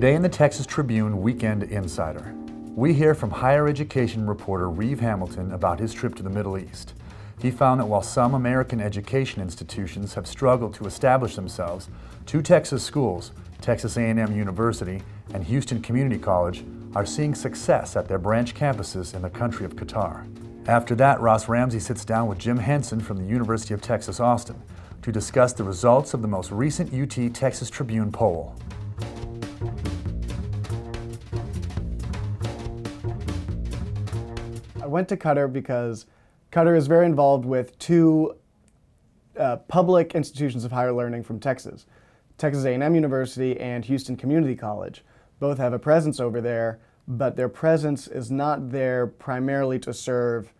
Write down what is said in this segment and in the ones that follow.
Today in the Texas Tribune Weekend Insider, we hear from higher education reporter Reeve Hamilton about his trip to the Middle East. He found that while some American education institutions have struggled to establish themselves, two Texas schools, Texas A&M University and Houston Community College, are seeing success at their branch campuses in the country of Qatar. After that, Ross Ramsey sits down with Jim Henson from the University of Texas Austin to discuss the results of the most recent UT Texas Tribune poll. I went to Qatar because Qatar is very involved with two public institutions of higher learning from Texas. Texas A&M University and Houston Community College. Both have a presence over there, but their presence is not there primarily to serve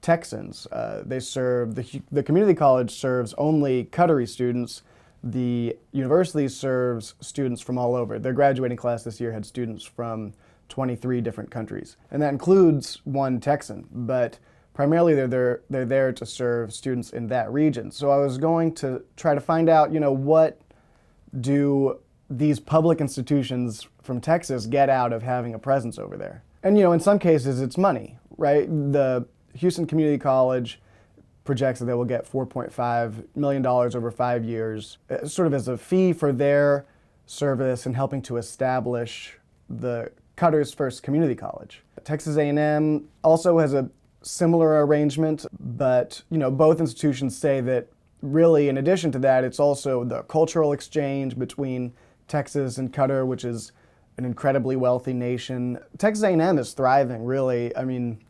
Texans. The community college serves only Qatari students. The university serves students from all over. Their graduating class this year had students from 23 different countries. And that includes one Texan, but primarily they're there to serve students in that region. So I was going to try to find out, what do these public institutions from Texas get out of having a presence over there? And in some cases it's money, right? The Houston Community College projects that they will get $4.5 million over 5 years, sort of as a fee for their service in helping to establish the Qatar's first community college. Texas A&M also has a similar arrangement, but both institutions say that really in addition to that, it's also the cultural exchange between Texas and Qatar, which is an incredibly wealthy nation. Texas A&M is thriving, really. I mean,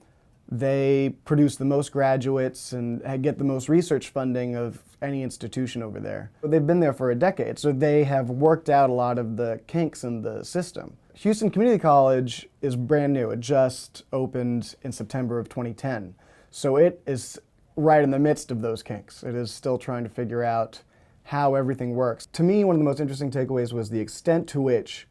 they produce the most graduates and get the most research funding of any institution over there. They've been there for a decade, so they have worked out a lot of the kinks in the system. Houston Community College is brand new. It just opened in September of 2010. So it is right in the midst of those kinks. It is still trying to figure out how everything works. To me, one of the most interesting takeaways was the extent to which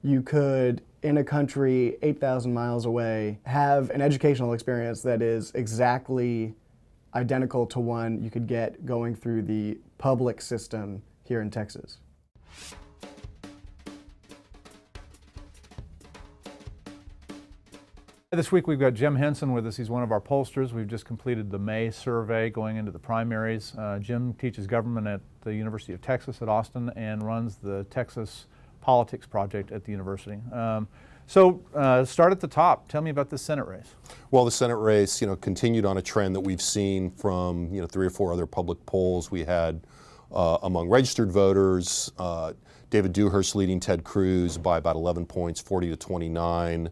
you could, in a country 8,000 miles away, have an educational experience that is exactly identical to one you could get going through the public system here in Texas. This week we've got Jim Henson with us. He's one of our pollsters. We've just completed the May survey going into the primaries. Jim teaches government at the University of Texas at Austin and runs the Texas Politics Project at the university. Start at the top. Tell me about the Senate race. Well, the Senate race, continued on a trend that we've seen from, 3 or 4 other public polls we had among registered voters. David Dewhurst leading Ted Cruz by about 11 points, 40 to 29,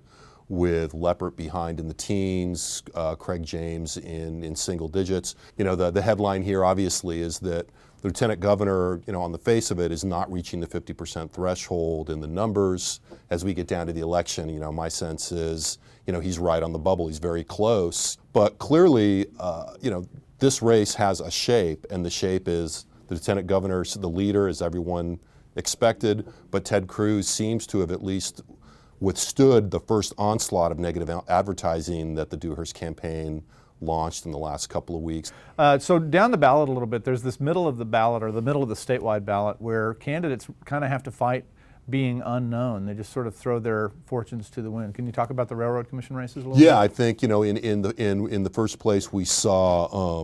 with Leppert behind in the teens, Craig James in single digits. The headline here obviously is that the lieutenant governor, on the face of it, is not reaching the 50% threshold in the numbers. As we get down to the election, my sense is, he's right on the bubble. He's very close. But clearly, this race has a shape, and the shape is the lieutenant governor, the leader, as everyone expected, but Ted Cruz seems to have at least withstood the first onslaught of negative advertising that the Dewhurst campaign launched in the last couple of weeks. So down the ballot a little bit, there's this middle of the ballot, or the middle of the statewide ballot, where candidates kind of have to fight being unknown. They just sort of throw their fortunes to the wind. Can you talk about the Railroad Commission races a little bit? Yeah, I think in the first place we saw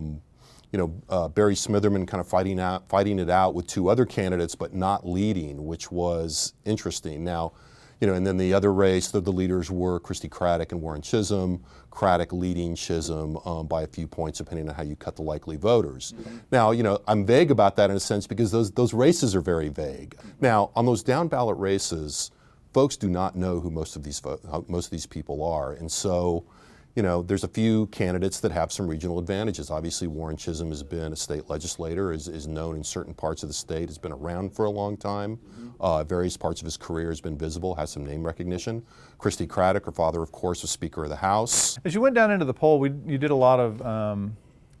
Barry Smitherman kind of fighting it out with 2 other candidates, but not leading, which was interesting. Now, and then the other race, the leaders were Christy Craddick and Warren Chisholm. Craddick leading Chisholm by a few points, depending on how you cut the likely voters. Mm-hmm. Now, I'm vague about that in a sense because those races are very vague. Now, on those down ballot races, folks do not know who most of these people are, and so, there's a few candidates that have some regional advantages. Obviously, Warren Chisholm has been a state legislator, is known in certain parts of the state, has been around for a long time. Various parts of his career has been visible, has some name recognition. Christy Craddick, her father, of course, was Speaker of the House. As you went down into the poll, you did a lot of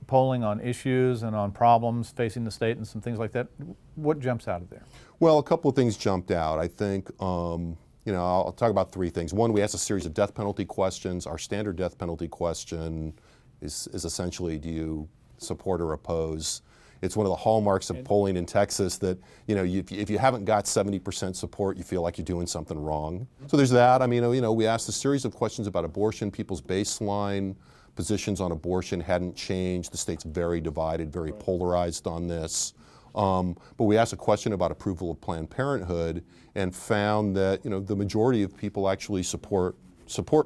polling on issues and on problems facing the state and some things like that. What jumps out of there? Well, a couple of things jumped out. I think I'll talk about 3 things. One, we asked a series of death penalty questions. Our standard death penalty question is essentially, do you support or oppose it's one of the hallmarks of polling in Texas that, you know, if you haven't got 70% support, you feel like you're doing something wrong. So there's that. I mean, you know, we asked a series of questions about abortion. People's baseline positions on abortion hadn't changed. The state's very divided, very polarized on this. But we asked a question about approval of Planned Parenthood and found that, you know, the majority of people actually support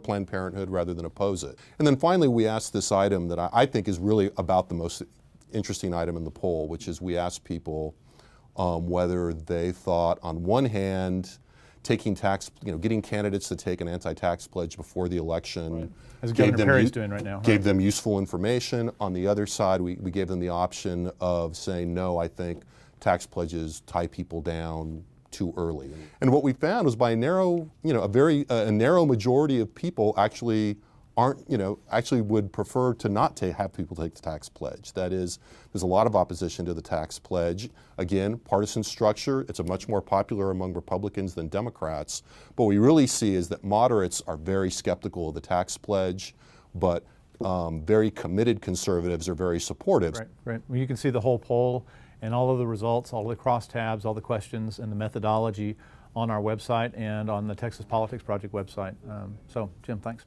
Planned Parenthood rather than oppose it. And then finally, we asked this item that I think is really about the most interesting item in the poll, which is we asked people whether they thought, on one hand, getting candidates to take an anti-tax pledge before the election, right, as Governor Perry's doing right now, gave them useful information. On the other side, we gave them the option of saying, no, I think tax pledges tie people down too early. And what we found was by a narrow, you know, a narrow majority of people actually actually would prefer to not have people take the tax pledge. That is, there's a lot of opposition to the tax pledge. Again, partisan structure, it's a much more popular among Republicans than Democrats. But what we really see is that moderates are very skeptical of the tax pledge, but very committed conservatives are very supportive. Right, right. Well, you can see the whole poll and all of the results, all the crosstabs, all the questions, and the methodology on our website and on the Texas Politics Project website. So, Jim, thanks.